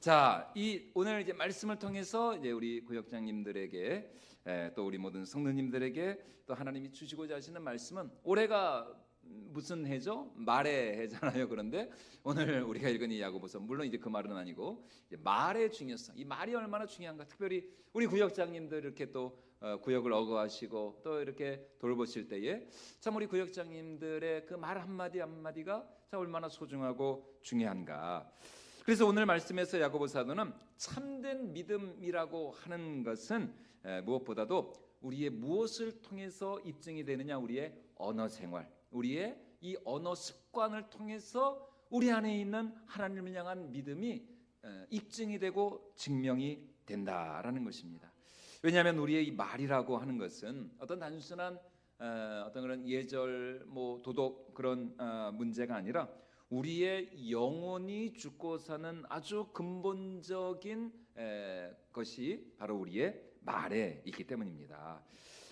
자, 이 오늘 이제 말씀을 통해서 이제 우리 구역장님들에게 또 우리 모든 성도님들에게 또 하나님이 주시고자 하시는 말씀은, 올해가 무슨 해죠? 말의 해잖아요. 그런데 오늘 우리가 읽은 이 야고보서, 물론 이제 그 말은 아니고 이제 말의 중요성, 이 말이 얼마나 중요한가. 특별히 우리 구역장님들 이렇게 또 구역을 어거하시고 또 이렇게 돌보실 때에 참 우리 구역장님들의 그 말 한마디 한마디가 참 얼마나 소중하고 중요한가. 그래서 오늘 말씀에서 야고보 사도는 참된 믿음이라고 하는 것은 무엇보다도 우리의 무엇을 통해서 입증이 되느냐, 우리의 언어 생활, 우리의 이 언어 습관을 통해서 우리 안에 있는 하나님을 향한 믿음이 입증이 되고 증명이 된다라는 것입니다. 왜냐하면 우리의 이 말이라고 하는 것은 어떤 단순한 어떤 그런 예절, 도덕 그런 문제가 아니라 우리의 영혼이 죽고 사는 아주 근본적인 것이 바로 우리의 말에 있기 때문입니다.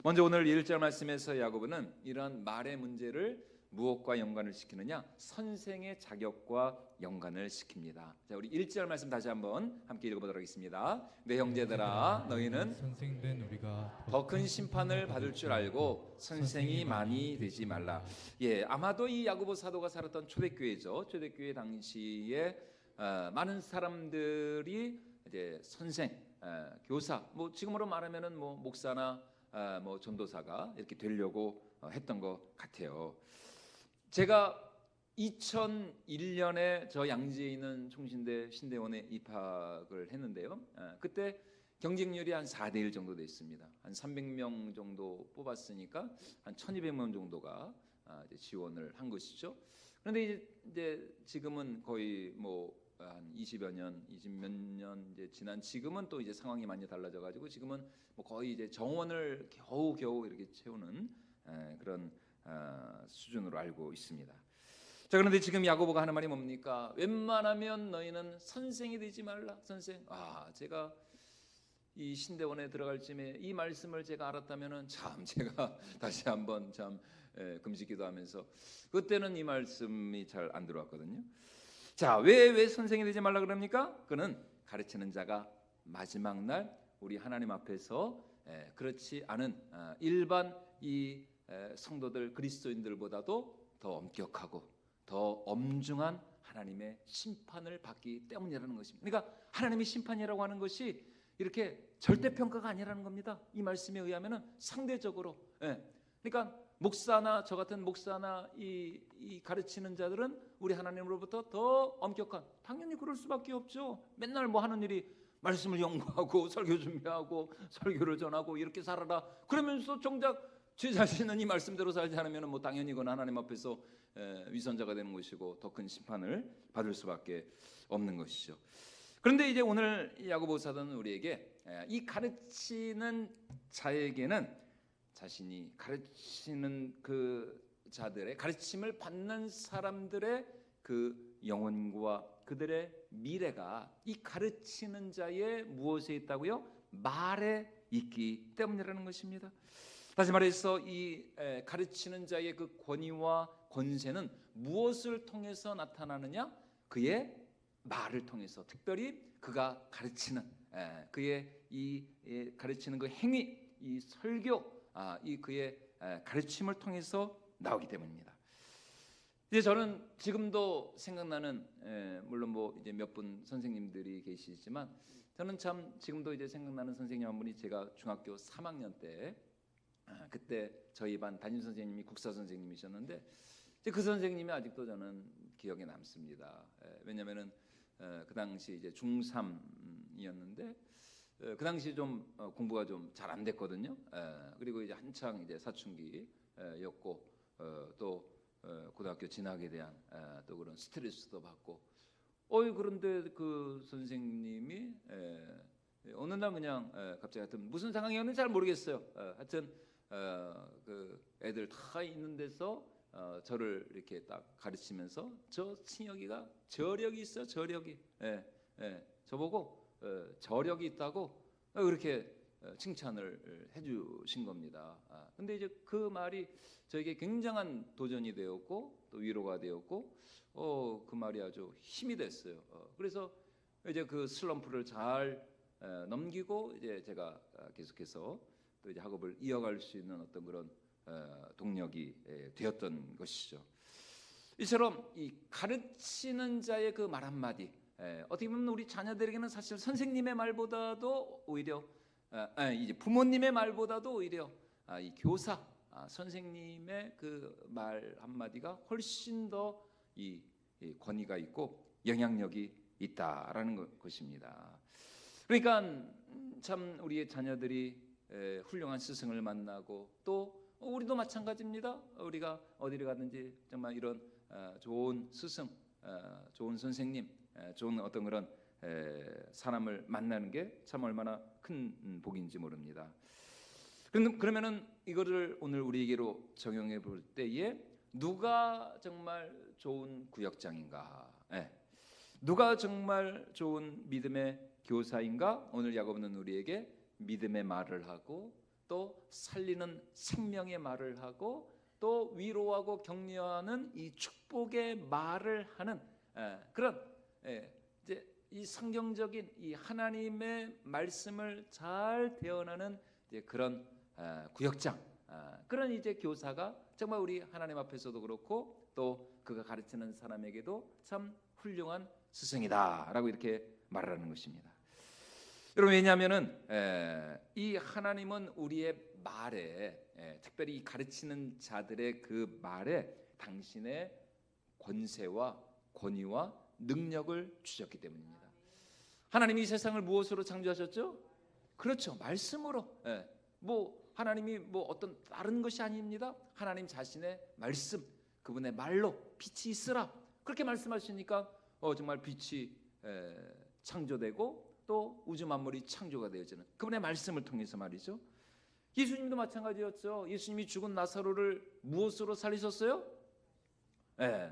먼저 오늘 1절 말씀에서 야고보는 이러한 말의 문제를 무엇과 연관을 시키느냐? 선생의 자격과 연관을 시킵니다. 자, 우리 1절 말씀 다시 한번 함께 읽어보도록 하겠습니다. 내 형제들아, 너희는 선생된 우리가 더 큰 심판을 받을 줄 알고 선생이 많이 되지 말라. 아마도 이 야고보 사도가 살았던 초대교회죠. 초대교회 당시에 많은 사람들이 이제 선생, 교사, 지금으로 말하면은 목사나 전도사가 이렇게 되려고 했던 것 같아요. 제가 2001년에 저 양지에 있는 총신대 신대원에 입학을 했는데요. 그때 경쟁률이 한 4대1 정도 됐습니다. 한 300명 정도 뽑았으니까 한 1200명 정도가 이제 지원을 한 것이죠. 그런데 이제 지금은 거의 한 20여 년, 20몇 년 이제 지난 지금은 또 이제 상황이 많이 달라져 가지고 지금은 거의 이제 정원을 겨우 이렇게 채우는 그런 수준으로 알고 있습니다. 자, 그런데 지금 야고보가 하는 말이 뭡니까? 웬만하면 너희는 선생이 되지 말라. 선생. 제가 이 신대원에 들어갈 쯤에 이 말씀을 제가 알았다면은 참 제가 다시 한번 참 금식기도하면서, 그때는 이 말씀이 잘 안 들어왔거든요. 자, 왜 선생이 되지 말라 그럽니까? 그는 가르치는 자가 마지막 날 우리 하나님 앞에서 그렇지 않은 일반 이 성도들, 그리스도인들보다도 더 엄격하고 더 엄중한 하나님의 심판을 받기 때문이라는 것입니다. 그러니까 하나님의 심판이라고 하는 것이 이렇게 절대평가가 아니라는 겁니다. 이 말씀에 의하면은 상대적으로. 그러니까 목사나 저 같은 목사나 이 가르치는 자들은 우리 하나님으로부터 더 엄격한, 당연히 그럴 수밖에 없죠. 맨날 하는 일이 말씀을 연구하고 설교 준비하고 설교를 전하고 이렇게 살아라. 그러면서 정작 제 자신은 이 말씀대로 살지 않으면 당연히 그건 하나님 앞에서 위선자가 되는 것이고 더 큰 심판을 받을 수밖에 없는 것이죠. 그런데 이제 오늘 야고보 사도는 우리에게 이 가르치는 자에게는 자신이 가르치는 그 자들의, 가르침을 받는 사람들의 그 영혼과 그들의 미래가 이 가르치는 자의 무엇에 있다고요? 말에 있기 때문이라는 것입니다. 다시 말해서 이 가르치는 자의 그 권위와 권세는 무엇을 통해서 나타나느냐? 그의 말을 통해서, 특별히 그가 가르치는 그의 이 가르치는 그 행위, 이 설교, 이 그의 가르침을 통해서 나오기 때문입니다. 이제 저는 지금도 생각나는, 물론 이제 몇 분 선생님들이 계시지만 저는 참 지금도 이제 생각나는 선생님 한 분이, 제가 중학교 3학년 때 그때 저희 반 담임 선생님이 국사 선생님이셨는데 그 선생님이 아직도 저는 기억에 남습니다. 왜냐하면은 그 당시 이제 중3이었는데 그 당시 좀 공부가 좀 잘 안 됐거든요. 그리고 이제 한창 이제 사춘기였고 또 고등학교 진학에 대한 또 그런 스트레스도 받고, 그런데 그 선생님이 어느 날 그냥 갑자기 하여튼 무슨 상황이었는지 잘 모르겠어요. 하여튼 그 애들 다 있는 데서 저를 이렇게 딱 가르치면서, 저 친혁이가 저력이 있어, 저력이. 저보고 저력이 있다고 그렇게 칭찬을 해주신 겁니다. 근데 이제 그 말이 저에게 굉장한 도전이 되었고 또 위로가 되었고 그 말이 아주 힘이 됐어요. 그래서 이제 그 슬럼프를 잘 넘기고 이제 제가 계속해서 또 이제 학업을 이어갈 수 있는 어떤 그런 동력이 되었던 것이죠. 이처럼 이 가르치는 자의 그 말 한마디, 어떻게 보면 우리 자녀들에게는 사실 선생님의 말보다도 오히려 이제 부모님의 말보다도 오히려 이 교사, 선생님의 그 말 한마디가 훨씬 더 이 권위가 있고 영향력이 있다라는 것입니다. 그러니까 참 우리의 자녀들이 훌륭한 스승을 만나고 또 우리도 마찬가지입니다. 우리가 어디를 가든지 정말 이런 좋은 스승, 좋은 선생님, 좋은 어떤 그런 사람을 만나는 게 참 얼마나 큰 복인지 모릅니다. 그러면은 이거를 오늘 우리에게로 적용해 볼 때에 누가 정말 좋은 구역장인가? 누가 정말 좋은 믿음의 교사인가? 오늘 야고보는 우리에게 믿음의 말을 하고 또 살리는 생명의 말을 하고 또 위로하고 격려하는 이 축복의 말을 하는 그런 이제 이 성경적인 이 하나님의 말씀을 잘 대언하는 이제 그런 구역장, 그런 이제 교사가 정말 우리 하나님 앞에서도 그렇고 또 그가 가르치는 사람에게도 참 훌륭한 스승이다라고 이렇게 말하는 것입니다. 여러분, 왜냐하면은 이 하나님은 우리의 말에 특별히 이 가르치는 자들의 그 말에 당신의 권세와 권위와 능력을 주셨기 때문입니다. 하나님이 이 세상을 무엇으로 창조하셨죠? 그렇죠, 말씀으로. 뭐 하나님이 뭐 어떤 다른 것이 아닙니다. 하나님 자신의 말씀, 그분의 말로 빛이 있으라 그렇게 말씀하시니까 정말 빛이 창조되고 또 우주 만물이 창조가 되어지는 그분의 말씀을 통해서 말이죠. 예수님도 마찬가지였죠. 예수님이 죽은 나사로를 무엇으로 살리셨어요?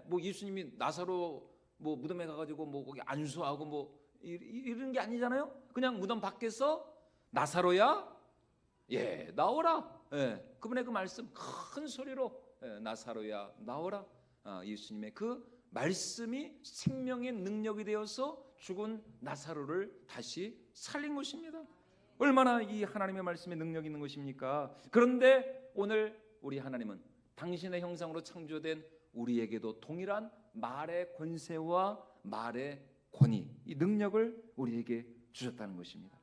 뭐 예수님이 나사로 뭐 무덤에 가가지고 뭐 거기 안수하고 뭐 이런 게 아니잖아요. 그냥 무덤 밖에서 나사로야, 나오라. 그분의 그 말씀 큰 소리로 나사로야 나오라. 예수님의 그 말씀이 생명의 능력이 되어서 죽은 나사로를 다시 살린 것입니다. 얼마나 이 하나님의 말씀에 능력이 있는 것입니까? 그런데 오늘 우리 하나님은 당신의 형상으로 창조된 우리에게도 동일한 말의 권세와 말의 권위, 이 능력을 우리에게 주셨다는 것입니다.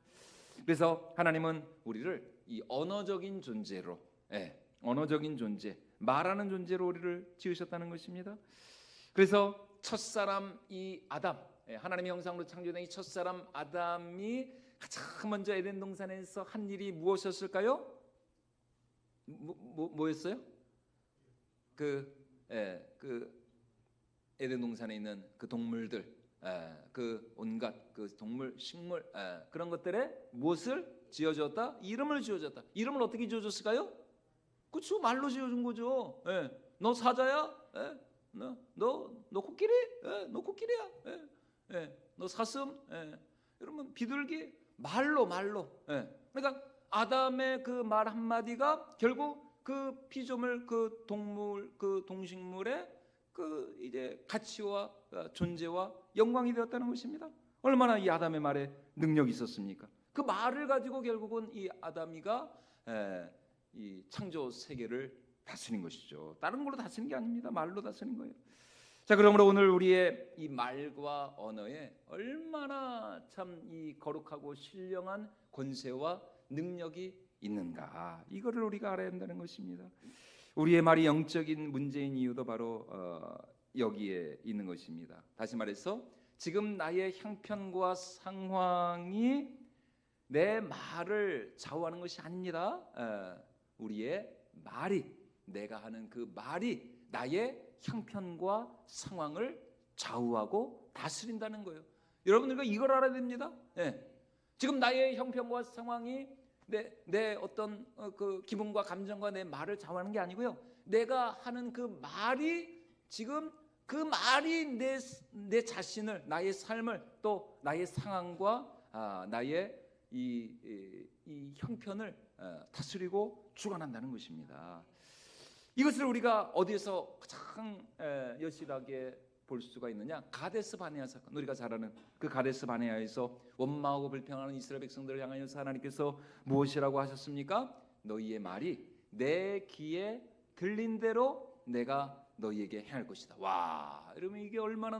그래서 하나님은 우리를 이 언어적인 존재로, 언어적인 존재, 말하는 존재로 우리를 지으셨다는 것입니다. 그래서 첫사람 이 아담, 하나님의 형상으로 창조된 이 첫사람 아담이 가장 먼저 에덴 동산에서 한 일이 무엇이었을까요? 뭐였어요? 그 에덴 동산에 있는 그 동물들, 그 온갖 그 동물, 식물, 그런 것들에 무엇을 지어줬다? 이름을 지어줬다. 이름을 어떻게 지어줬을까요? 그렇죠, 말로 지어준 거죠. 너 사자야? 너 코끼리? 너 코끼리야? 너 사슴? 여러분, 비둘기? 말로. 그러니까 아담의 그 말 한마디가 결국 그 피조물, 그 동물, 그 동식물의 그 이제 가치와 존재와 영광이 되었다는 것입니다. 얼마나 이 아담의 말에 능력이 있었습니까? 그 말을 가지고 결국은 이 아담이가 이 창조 세계를 다스린 것이죠. 다른 걸로 다스린 게 아닙니다. 말로 다스린 거예요. 자, 그러므로 오늘 우리의 이 말과 언어에 얼마나 참 이 거룩하고 신령한 권세와 능력이 있는가, 이거를 우리가 알아야 한다는 것입니다. 우리의 말이 영적인 문제인 이유도 바로 여기에 있는 것입니다. 다시 말해서 지금 나의 형편과 상황이 내 말을 좌우하는 것이 아닙니다. 우리의 말이, 내가 하는 그 말이 나의 형편과 상황을 좌우하고 다스린다는 거예요. 여러분들과 이걸 알아야 됩니다. 지금 나의 형편과 상황이 내 어떤 그 기분과 감정과 내 말을 좌우하는 게 아니고요. 내가 하는 그 말이 지금 그 말이 내 자신을, 나의 삶을, 또 나의 상황과 나의 이 형편을 다스리고 주관한다는 것입니다. 이것을 우리가 어디에서 가장 여실하게 볼 수가 있느냐? 가데스 바네아 사건, 우리가 잘 아는 그 가데스 바네아에서 원망하고 불평하는 이스라엘 백성들을 향하여서 하나님께서 무엇이라고 하셨습니까? 너희의 말이 내 귀에 들린 대로 내가 너희에게 행할 것이다. 와, 여러분 이게 얼마나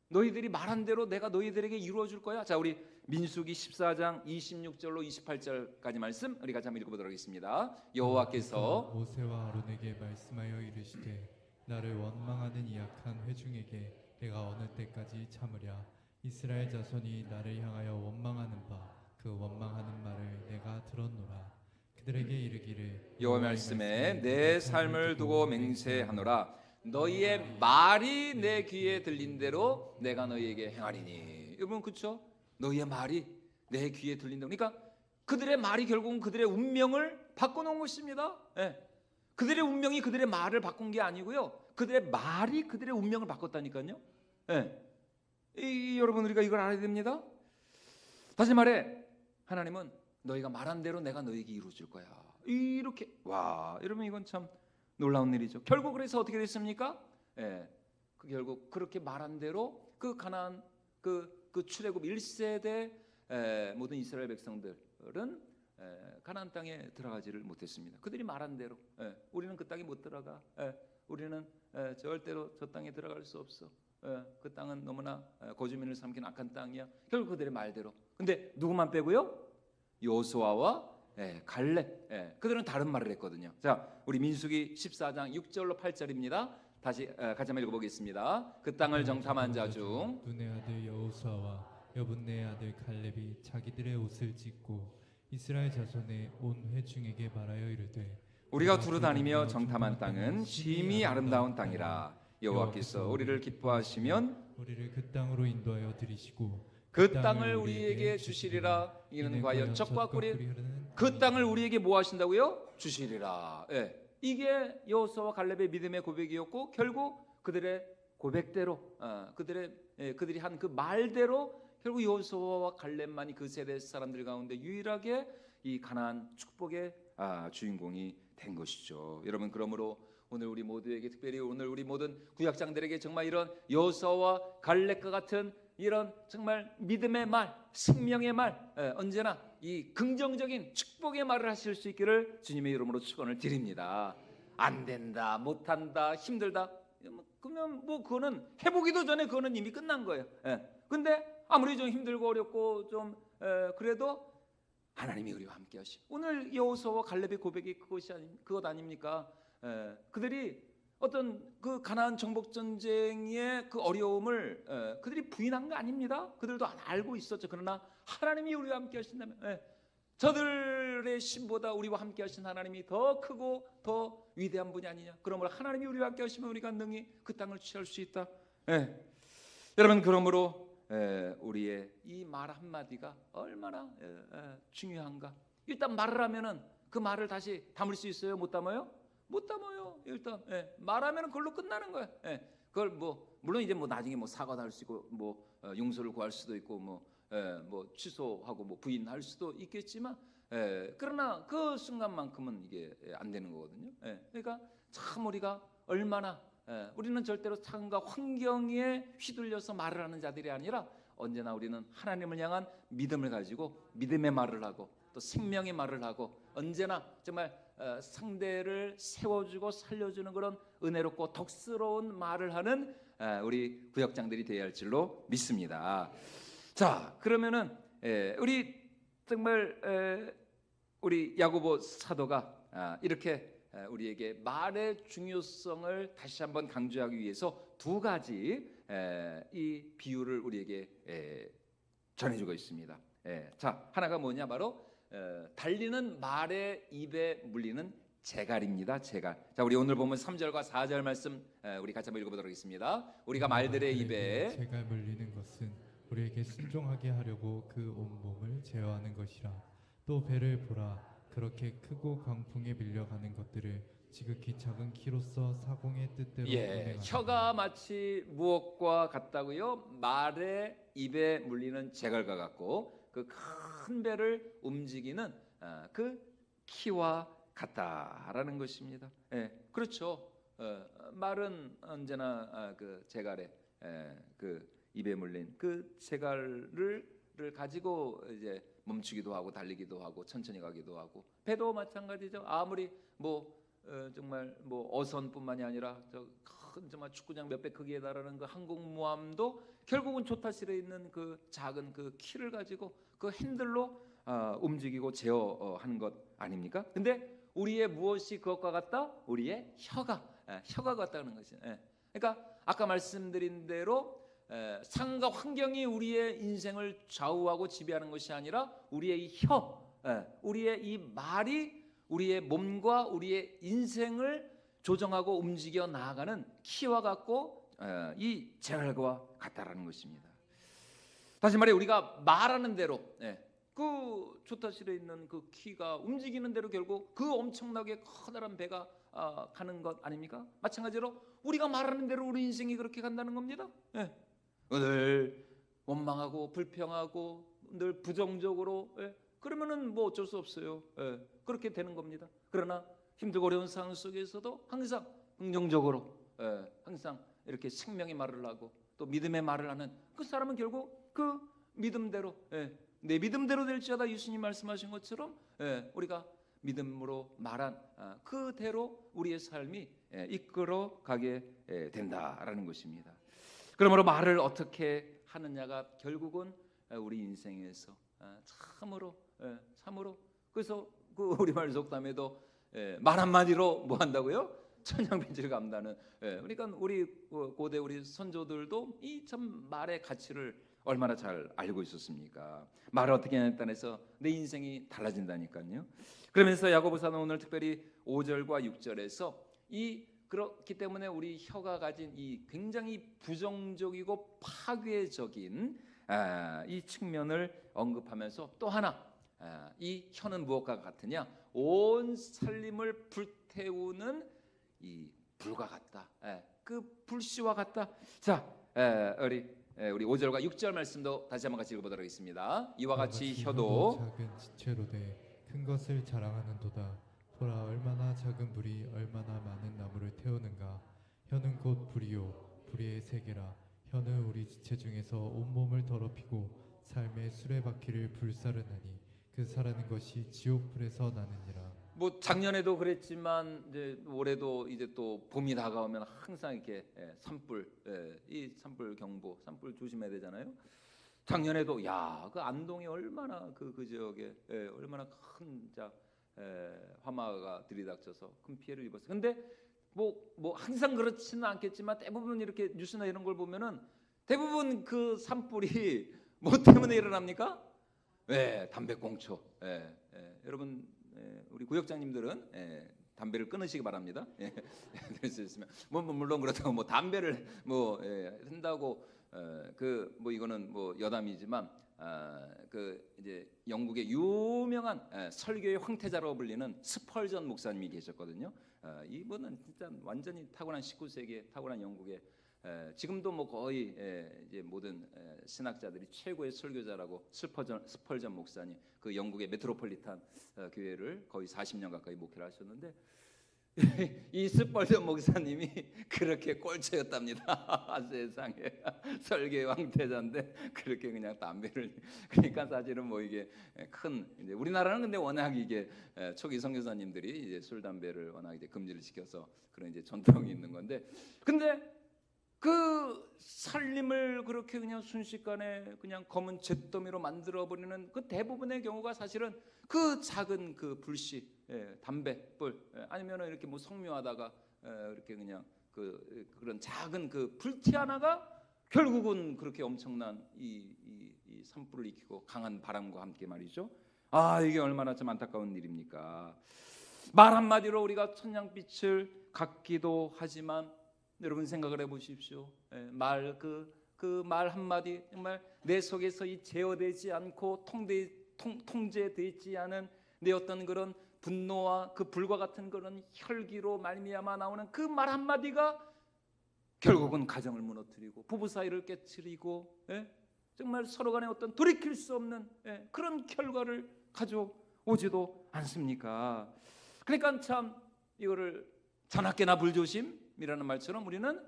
너희들이 말한 대로 내가 너희들에게 이루어 줄 거야. 자, 우리 민수기 14장 26절로 28절까지 말씀 우리 같이 한번 읽어보도록 하겠습니다. 여호와께서 모세와 아론에게 말씀하여 이르시되 나를 원망하는 이 악한 회중에게 내가 어느 때까지 참으랴. 이스라엘 자손이 나를 향하여 원망하는 바 그 원망하는 말을 내가 들었노라. 그들에게 이르기를 여호와 말씀에 내 삶을 두고 맹세하노라. 너희의 말이 내 귀에 들린 대로 내가 너희에게 행하리니. 여러분 그렇죠? 너희의 말이 내 귀에 들린 대로. 그러니까 그들의 말이 결국은 그들의 운명을 바꿔놓은 것입니다. 그들의 운명이 그들의 말을 바꾼 게 아니고요, 그들의 말이 그들의 운명을 바꿨다니까요. 여러분 우리가 이걸 알아야 됩니다. 다시 말해 하나님은 너희가 말한 대로 내가 너희에게 이루어 줄 거야. 이렇게, 와, 여러분 이건 참 놀라운 일이죠. 결국 그래서 어떻게 됐습니까? 그 결국 그렇게 말한 대로 그 가나안 그 출애굽 1세대 모든 이스라엘 백성들은 가나안 땅에 들어가지를 못했습니다. 그들이 말한 대로 우리는 그 땅에 못 들어가. 우리는 절대로 저 땅에 들어갈 수 없어. 그 땅은 너무나 거주민을 삼킨 악한 땅이야. 결국 그들의 말대로. 근데 누구만 빼고요? 여호수아와 갈렙. 그들은 다른 말을 했거든요. 자, 우리 민수기 14장 6절로 8절입니다. 다시 같이 한번 읽어보겠습니다. 그 땅을 정탐한 자 중 눈의 아들 여호수아와 여분네의 아들 갈렙이 자기들의 옷을 찢고 이스라엘 자손의 온 회중에게 말하여 이르되 우리가 두루 다니며 정탐한 땅은 심히 아름다운 땅이라. 여호와께서 우리를 기뻐하시면 우리를 그 땅으로 인도하여 들이시고 그 땅을 우리에게 주시리라. 이는 과연 젖과 꿀이 그 땅을 우리에게 뭐 하신다고요? 주시리라. 이게 여호수아와 갈렙의 믿음의 고백이었고, 결국 그들의 고백대로 그들이 한 그 말대로 결국 여호수아와 갈렙만이 그 세대 사람들 가운데 유일하게 이 가나안 축복의 주인공이 된 것이죠. 여러분, 그러므로 오늘 우리 모두에게, 특별히 오늘 우리 모든 구약장들에게 정말 이런 여호수아와 갈렙과 같은 이런 정말 믿음의 말, 생명의 말, 언제나 이 긍정적인 축복의 말을 하실 수 있기를 주님의 이름으로 축원을 드립니다. 안 된다, 못한다, 힘들다, 그러면 뭐 그거는 해보기도 전에 그거는 이미 끝난 거예요. 근데 아무리 좀 힘들고 어렵고 좀 그래도 하나님이 우리와 함께 하시. 오늘 여호수아와 갈렙의 고백이 그것 아닙니까? 그들이 어떤 그 가나안 정복 전쟁의 그 어려움을 그들이 부인한 거 아닙니다. 그들도 알고 있었죠. 그러나 하나님이 우리와 함께 하신다면 저들의 신보다 우리와 함께 하신 하나님이 더 크고 더 위대한 분이 아니냐. 그러므로 하나님이 우리와 함께 하시면 우리가 능히 그 땅을 취할 수 있다. 여러분, 그러므로 우리의 이 말 한마디가 얼마나 중요한가. 일단 말을 하면은 그 말을 다시 담을 수 있어요? 못 담아요? 못 담아요. 일단 말하면 그걸로 끝나는 거야. 그걸 뭐 물론 이제 뭐 나중에 뭐 사과도 할 수 있고 뭐 용서를 구할 수도 있고 뭐 취소하고 뭐 부인할 수도 있겠지만 그러나 그 순간만큼은 이게 안 되는 거거든요. 그러니까 참 우리가 얼마나 우리는 절대로 상황과 환경에 휘둘려서 말을 하는 자들이 아니라 언제나 우리는 하나님을 향한 믿음을 가지고 믿음의 말을 하고 또 생명의 말을 하고 언제나 정말 상대를 세워주고 살려주는 그런 은혜롭고 덕스러운 말을 하는 우리 구역장들이 되어야 할 줄로 믿습니다. 자, 그러면은 우리 정말 우리 야고보 사도가 이렇게 우리에게 말의 중요성을 다시 한번 강조하기 위해서 두 가지 이 비유를 우리에게 전해주고 있습니다. 자, 하나가 뭐냐, 바로 달리는 말의 입에 물리는 재갈입니다. 재갈. 자, 우리 오늘 보면 3절과 4절 말씀 우리 같이 한번 읽어보도록 하겠습니다. 우리가 말들의 입에 재갈 물리는 것은 우리에게 순종하게 하려고 그 온몸을 제어하는 것이라. 또 배를 보라. 그렇게 크고 강풍에 밀려가는 것들을 지극히 작은 키로서 사공의 뜻대로 운행하는. 혀가 마치 무엇과 같다고요? 말의 입에 물리는 재갈과 같고 그 큰 배를 움직이는 그 키와 같다라는 것입니다. 그렇죠. 말은 언제나 그 제갈에 그 입에 물린 그 제갈을 가지고 이제 멈추기도 하고 달리기도 하고 천천히 가기도 하고, 배도 마찬가지죠. 아무리 뭐 정말 뭐 어선뿐만이 아니라 저 큰 정말 축구장 몇 배 크기에 달하는 그 항공모함도 결국은 조타실에 있는 그 작은 그 키를 가지고 그 핸들로 움직이고 제어하는 것 아닙니까? 근데 우리의 무엇이 그것과 같다? 우리의 혀가 같다는 것이에요. 그러니까 아까 말씀드린 대로 상황과 환경이 우리의 인생을 좌우하고 지배하는 것이 아니라 우리의 이 우리의 이 말이 우리의 몸과 우리의 인생을 조정하고 움직여 나아가는 키와 같고 이 제갈과 같다라는 것입니다. 다시 말해 우리가 말하는 대로 그 조타실에 있는 그 키가 움직이는 대로 결국 그 엄청나게 커다란 배가 가는 것 아닙니까? 마찬가지로 우리가 말하는 대로 우리 인생이 그렇게 간다는 겁니다. 늘 원망하고 불평하고 늘 부정적으로 그러면은 뭐 어쩔 수 없어요. 그렇게 되는 겁니다. 그러나 힘들고 어려운 상황 속에서도 항상 긍정적으로 항상 이렇게 생명의 말을 하고 또 믿음의 말을 하는 그 사람은 결국 그 믿음대로 내 믿음대로 될지어다 예수님 말씀하신 것처럼 우리가 믿음으로 말한 그대로 우리의 삶이 이끌어 가게 된다라는 것입니다. 그러므로 말을 어떻게 하느냐가 결국은 우리 인생에서 참으로 그래서 그 우리말 속담에도 말 한마디로 뭐 한다고요? 천냥빚을 갚는다는. 그러니까 우리 고대 우리 선조들도 이 참 말의 가치를 얼마나 잘 알고 있었습니까? 말을 어떻게 하냐에 따라서 내 인생이 달라진다니까요. 그러면서 야고보서는 오늘 특별히 5절과 6절에서 그렇기 때문에 우리 혀가 가진 이 굉장히 부정적이고 파괴적인 이 측면을 언급하면서 또 하나 이 혀는 무엇과 같으냐? 온 살림을 불태우는 이 불과 같다. 그 불씨와 같다. 자, 우리 5절과 6절 말씀도 다시 한번 같이 읽어보도록 하겠습니다. 이와 같이 혀도 작은 지체로 돼 큰 것을 자랑하는도다. 보라, 얼마나 작은 불이 얼마나 많은 나무를 태우는가. 혀는 곧 불이요 불의 세계라. 혀는 우리 지체 중에서 온몸을 더럽히고 삶의 수레바퀴를 불사르나니 그 사라는 것이 지옥불에서 나느니라. 뭐 작년에도 그랬지만 이제 올해도 이제 또 봄이 다가오면 항상 이렇게 산불, 이 산불 경보, 산불 조심해야 되잖아요. 작년에도 그 안동이 얼마나 그 지역에 얼마나 큰 화마가 들이닥쳐서 큰 피해를 입었어요. 근데 뭐 항상 그렇지는 않겠지만 대부분 이렇게 뉴스나 이런 걸 보면은 대부분 그 산불이 뭐 때문에 일어납니까? 담배꽁초. 여러분 우리 구역장님들은 담배를 끊으시기 바랍니다. 될 수 있으면 물론 그렇다고 뭐 담배를 한다고 이거는 이거는 그 이제 영국의 유명한 설교의 황태자로 불리는 스펄전 목사님이 계셨거든요. 이분은 진짜 완전히 타고난 19세기에 타고난 영국의 지금도 거의 이제 모든 신학자들이 최고의 설교자라고 스펄전 목사님, 그 영국의 메트로폴리탄 교회를 거의 40년 가까이 목회를 하셨는데 이 스펄전 목사님이 그렇게 꼴찌였답니다. 세상에 설교의 황태자인데 그렇게 그냥 담배를. 그러니까 사실은 이게 이제 우리나라는 근데 워낙 이게 초기 선교사님들이 이제 술 담배를 워낙 이제 금지를 시켜서 그런 이제 전통이 있는 건데, 근데 그 살림을 그렇게 그냥 순식간에 그냥 검은 잿더미로 만들어 버리는 그 대부분의 경우가 사실은 그 작은 그 불씨, 담배불, 아니면은 이렇게 성묘하다가 이렇게 그냥 그런 작은 그 불티 하나가 결국은 그렇게 엄청난 이 산불을 일으키고 강한 바람과 함께 말이죠. 이게 얼마나 좀 안타까운 일입니까? 말 한마디로 우리가 천냥빛을 갖기도 하지만 여러분 생각을 해보십시오. 그 말 한마디 정말 내 속에서 이 제어되지 않고 통제되지 않은 내 어떤 그런 분노와 그 불과 같은 그런 혈기로 말미암아 나오는 그 말 한마디가 결국은 가정을 무너뜨리고 부부 사이를 깨트리고 정말 서로 간에 어떤 돌이킬 수 없는 그런 결과를 가져오지도 않습니까? 그러니까 참 이거를 자나깨나 불조심, 말조심이라는 말처럼 우리는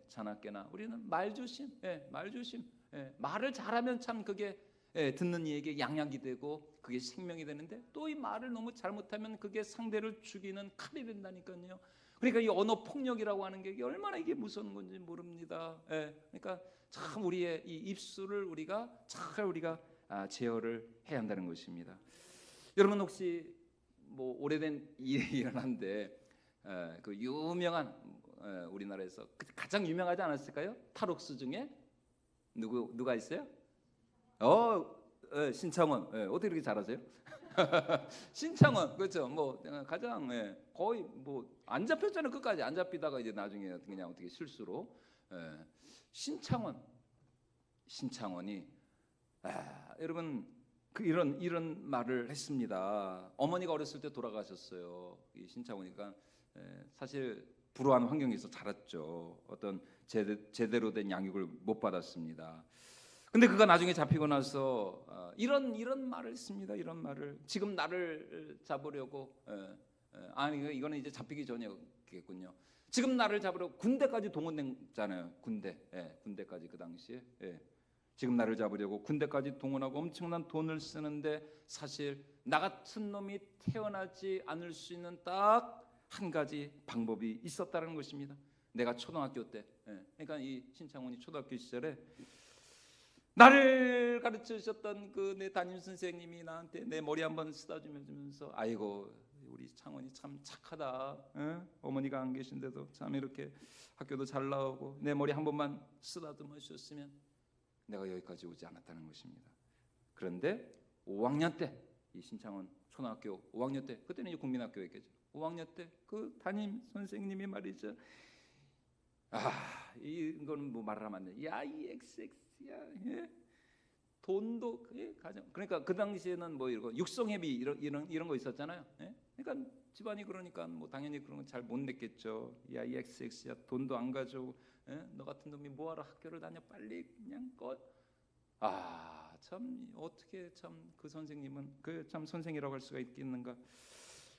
자나깨나 우리는 말조심, 말조심. 말을 잘하면 참 그게 듣는 이에게 양약이 되고 그게 생명이 되는데 또 이 말을 너무 잘못하면 그게 상대를 죽이는 칼이 된다니까요. 그러니까 이 언어 폭력이라고 하는 게 이게 얼마나 이게 무서운 건지 모릅니다. 그러니까 참 우리의 이 입술을 우리가 잘 제어를 해야 한다는 것입니다. 여러분 혹시 뭐 오래된 일이긴 한데 그 유명한 우리나라에서 가장 유명하지 않았을까요? 탈옥수 중에 누가 있어요? 신창원. 어떻게 그렇게 잘하세요? 신창원 그렇죠. 뭐 가장 거의 뭐 안 잡혔잖아요. 끝까지 안 잡히다가 이제 나중에 그냥 어떻게 실수로 신창원이 여러분 이런 말을 했습니다. 어머니가 어렸을 때 돌아가셨어요. 이 신창원이가 사실 불우한 환경에서 자랐죠. 어떤 제대로 된 양육을 못 받았습니다. 근데 그가 나중에 잡히고 나서 이런 말을 했습니다. 이런 말을 지금 나를 잡으려고 아니 이거는 이제 잡히기 전이었겠군요. 지금 나를 잡으려고 군대까지 동원했잖아요. 군대까지 그 당시에 지금 나를 잡으려고 군대까지 동원하고 엄청난 돈을 쓰는데 사실 나 같은 놈이 태어나지 않을 수 있는 딱 한 가지 방법이 있었다는 것입니다. 내가 초등학교 때 그러니까 이 신창원이 초등학교 시절에 나를 가르쳐 주셨던 그 내 담임 선생님이 나한테 내 머리 한번 쓰다주면서 아이고 우리 창원이 참 착하다. 어머니가 안 계신데도 참 이렇게 학교도 잘 나오고 내 머리 한 번만 쓰다듬어 주셨으면 내가 여기까지 오지 않았다는 것입니다. 그런데 5학년 때 이 신창원 초등학교 5학년 때 그때는 이제 국민학교였겠죠. 5학년 때 그 담임 선생님이 말이죠. 이거는 뭐 말을 하면 안 돼. 야 이 XX야. 돈도 가정. 그러니까 그 당시에는 뭐 이런 육성회비 이런 거 있었잖아요. 그러니까 집안이 그러니까 뭐 당연히 그런 건 잘 못 냈겠죠. 야 이 XX야 돈도 안 가져오고 너 같은 놈이 뭐하러 학교를 다녀 빨리 그냥 꺼. 참 어떻게 참 그 선생님은 그 참 선생이라고 할 수가 있겠는가.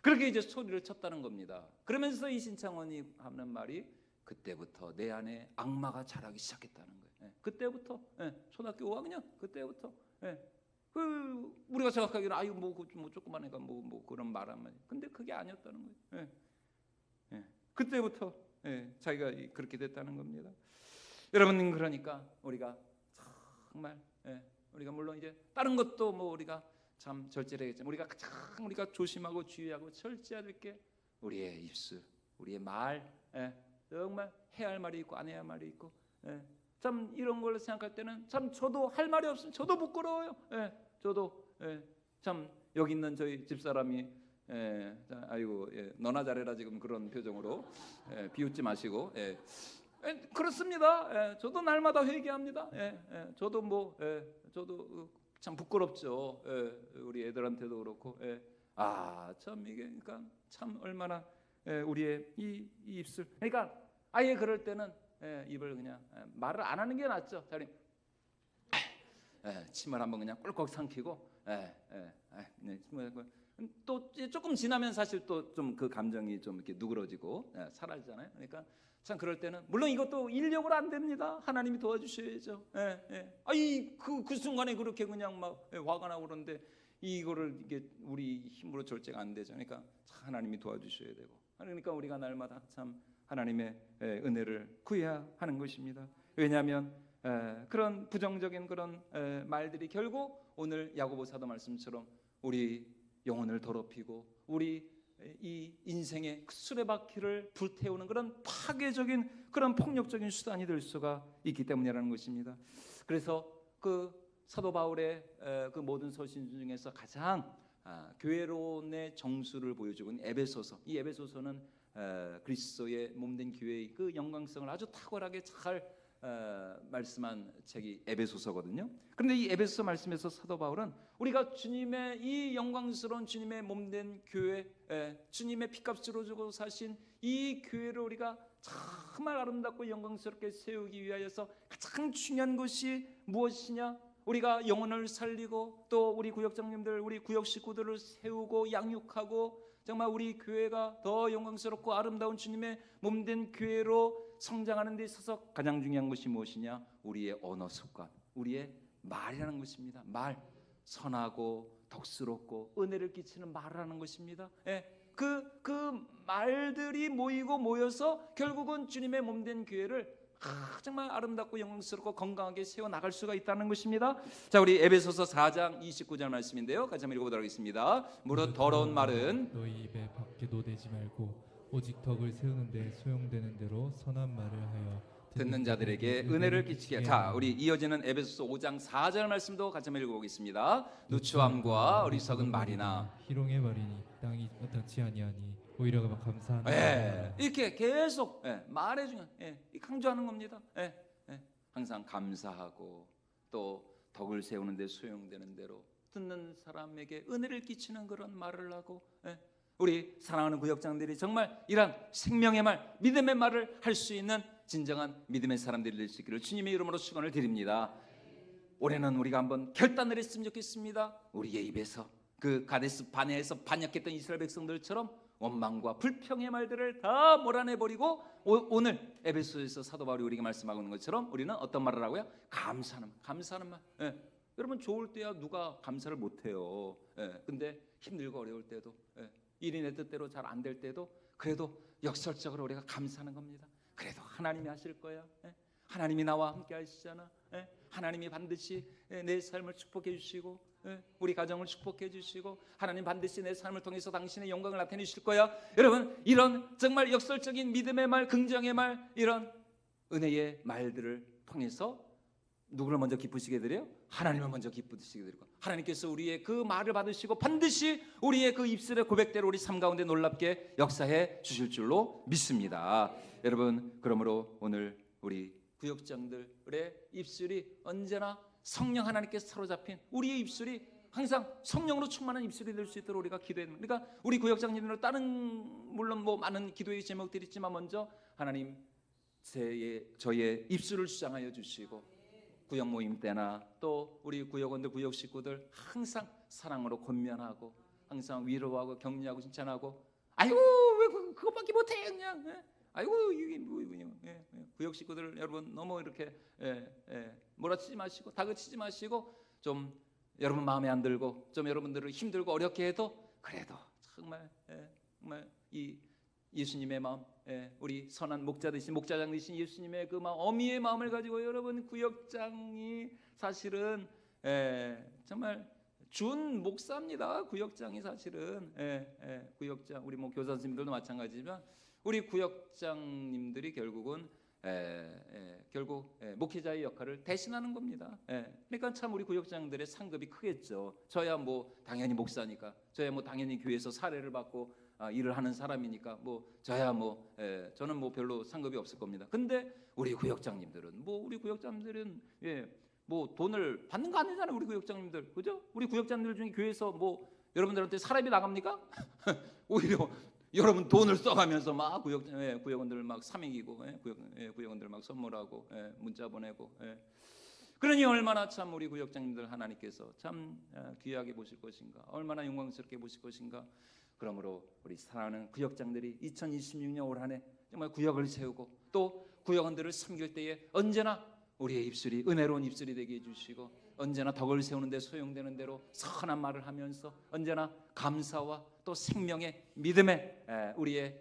그렇게 이제 소리를 쳤다는 겁니다. 그러면서 이 신창원이 하는 말이 그때부터 내 안에 악마가 자라기 시작했다는 거예요. 그때부터 초등학교 5학년 그때부터 우리가 생각하기는 아유 뭐 조그만 애가 뭐 그런 말 하면 근데 그게 아니었다는 거예요. 그때부터 자기가 그렇게 됐다는 겁니다. 여러분 그러니까 우리가 정말 우리가 물론 이제 다른 것도 뭐 우리가 참 절제해야겠지만 우리가 조심하고 주의하고 철저해야 될 게 우리의 입술, 우리의 말, 정말 해야 할 말이 있고 안 해야 할 말이 있고, 참 이런 걸 생각할 때는 참 저도 할 말이 없으면 저도 부끄러워요. 저도 참 여기 있는 저희 집사람이 아이고 너나 잘해라 지금 그런 표정으로 비웃지 마시고. 그렇습니다. 저도 날마다 회개합니다. 저도 저도 참 부끄럽죠. 우리 애들한테도 그렇고. 참 이게 그러니까 참 얼마나 우리의 이 입술. 그러니까 아예 그럴 때는 입을 그냥 말을 안 하는 게 낫죠. 자리 침을 한번 그냥 꿀꺽 삼키고. 또 조금 지나면 사실 또 좀 그 감정이 좀 이렇게 누그러지고 사라지잖아요. 그러니까 참 그럴 때는 물론 이것도 인력으로 안 됩니다. 하나님이 도와주셔야죠. 그 순간에 그렇게 그냥 막 화가 나고 그러는데 이거를 이게 우리 힘으로 절제가 안 되죠. 그러니까 하나님이 도와주셔야 되고 그러니까 우리가 날마다 참 하나님의 은혜를 구해야 하는 것입니다. 왜냐하면 그런 부정적인 그런 말들이 결국 오늘 야고보 사도 말씀처럼 우리 영혼을 더럽히고 우리 이 인생의 수레바퀴를 불태우는 그런 파괴적인 그런 폭력적인 수단이 될 수가 있기 때문이라는 것입니다. 그래서 그 사도 바울의 그 모든 서신 중에서 가장 교회론의 정수를 보여주고 있는 에베소서. 이 에베소서는 그리스도의 몸된 교회의 그 영광성을 아주 탁월하게 잘 말씀한 책이 에베소서거든요. 그런데 이 에베소서 말씀에서 사도 바울은 우리가 주님의 이 영광스러운 주님의 몸된 교회, 주님의 피값으로 주고 사신 이 교회를 우리가 정말 아름답고 영광스럽게 세우기 위하여서 가장 중요한 것이 무엇이냐? 우리가 영혼을 살리고 또 우리 구역장님들, 우리 구역 식구들을 세우고 양육하고 정말 우리 교회가 더 영광스럽고 아름다운 주님의 몸된 교회로 성장하는 데 있어서 가장 중요한 것이 무엇이냐? 우리의 언어 습관, 우리의 말이라는 것입니다. 말, 선하고 덕스럽고 은혜를 끼치는 말을 하는 것입니다. 그 말들이 모여서 결국은 주님의 몸된 교회를 정말 아름답고 영광스럽고 건강하게 세워나갈 수가 있다는 것입니다. 자, 우리 에베소서 4장 29절 말씀인데요, 같이 한번 읽어보도록 하겠습니다. 무릇 더러운 말은 너희 입에 밖에도 내지 말고 오직 덕을 세우는데 소용되는 대로 선한 말을 하여 듣는 자들에게 은혜를 끼치게. 자, 우리 이어지는 에베소서 5장 4절 말씀도 같이 한번 읽어보겠습니다. 누추함과 어리석은 말이나 희롱의 말이니 땅이 마땅치 아니하니 오히려 감사하는 이렇게 계속 말해주는, 강조하는 겁니다. 항상 감사하고 또 덕을 세우는 데 소용되는 대로 듣는 사람에게 은혜를 끼치는 그런 말을 하고, 우리 사랑하는 구역장들이 정말 이런 생명의 말, 믿음의 말을 할 수 있는 진정한 믿음의 사람들이 될 수 있기를 주님의 이름으로 축원을 드립니다. 올해는 우리가 한번 결단을 했으면 좋겠습니다. 우리의 입에서 그 가데스 바네아에서 반역했던 이스라엘 백성들처럼 원망과 불평의 말들을 다 몰아내버리고 오늘 에베소에서 사도 바울이 우리에게 말씀하고 있는 것처럼 우리는 어떤 말을 하고요? 감사하는 말. 여러분, 좋을 때야 누가 감사를 못해요. 근데 힘들고 어려울 때도, 일이 내 뜻대로 잘 안 될 때도 그래도 역설적으로 우리가 감사하는 겁니다. 그래도 하나님이 하실 거야. 하나님이 나와 함께 하시잖아. 하나님이 반드시 내 삶을 축복해 주시고 우리 가정을 축복해 주시고 하나님 반드시 내 삶을 통해서 당신의 영광을 나타내 주실 거야. 여러분, 이런 정말 역설적인 믿음의 말, 긍정의 말, 이런 은혜의 말들을 통해서 누구를 먼저 기쁘시게 드려요? 하나님을 먼저 기쁘시게 드리고, 하나님께서 우리의 그 말을 받으시고 반드시 우리의 그 입술의 고백대로 우리 삶 가운데 놀랍게 역사해 주실 줄로 믿습니다. 여러분, 그러므로 오늘 우리 구역장들의 입술이 언제나 성령 하나님께 사로잡힌 우리의 입술이 항상 성령으로 충만한 입술이 될 수 있도록 우리가 기도해야 됩니다. 그러니까 우리 구역장님들은 다른 물론 뭐 많은 기도의 제목들이 있지만 먼저 하나님 저의 입술을 주장하여 주시고 구역 모임 때나 또 우리 구역원들 구역 식구들 항상 사랑으로 권면하고 항상 위로하고 격려하고 칭찬하고 아이고 왜 그것밖에 못해 그냥 아이고 이게 뭐냐 구역 식구들 여러분 너무 이렇게 몰아치지 마시고 다그치지 마시고 좀 여러분 마음에 안 들고 좀 여러분들을 힘들고 어렵게 해도 그래도 정말 이 예수님의 마음, 우리 선한 목자 되신 목자장 되신 예수님의 그 마음, 어미의 마음을 가지고 여러분 구역장이 사실은 정말 준 목사입니다. 구역장이 사실은 구역장 우리 뭐 교사 선생님들도 마찬가지지만 우리 구역장님들이 결국은 결국 목회자의 역할을 대신하는 겁니다. 그러니까 참 우리 구역장들의 상급이 크겠죠. 저야 뭐 당연히 목사니까, 저야 뭐 당연히 교회에서 사례를 받고 일을 하는 사람이니까 뭐 저야 뭐 저는 뭐 별로 상급이 없을 겁니다. 근데 우리 구역장님들은 뭐 돈을 받는 거 아니잖아요. 우리 구역장님들, 그죠? 우리 구역장님들 중에 교회에서 뭐 여러분들한테 사람이 나갑니까? 오히려 여러분 돈을 써가면서 막 구역원들 막 사먹이고 구역원들 막 선물하고 문자 보내고 그러니 얼마나 참 우리 구역장님들 하나님께서 참 귀하게 보실 것인가, 얼마나 영광스럽게 보실 것인가. 그러므로 우리 사랑하는 구역장들이 2026년 올 한 해 정말 구역을 세우고 또 구역원들을 섬길 때에 언제나 우리의 입술이 은혜로운 입술이 되게 해주시고 언제나 덕을 세우는 데 소용되는 대로 선한 말을 하면서 언제나 감사와 또 생명의 믿음의 우리의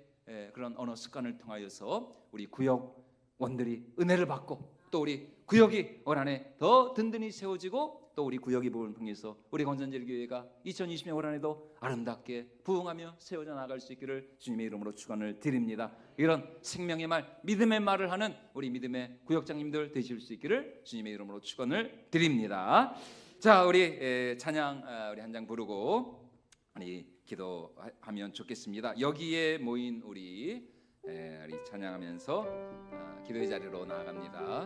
그런 언어 습관을 통하여서 우리 구역원들이 은혜를 받고 또 우리 구역이 올 한 해 더 든든히 세워지고 또 우리 구역의 부분을 통해서 우리 건전제일교회가 2020년 올 한 해도 아름답게 부흥하며 세워져 나갈 수 있기를 주님의 이름으로 축원을 드립니다. 이런 생명의 말, 믿음의 말을 하는 우리 믿음의 구역장님들 되실 수 있기를 주님의 이름으로 축원을 드립니다. 자, 우리 찬양 우리 한 장 부르고 우리 기도하면 좋겠습니다. 여기에 모인 우리 찬양하면서 기도의 자리로 나아갑니다.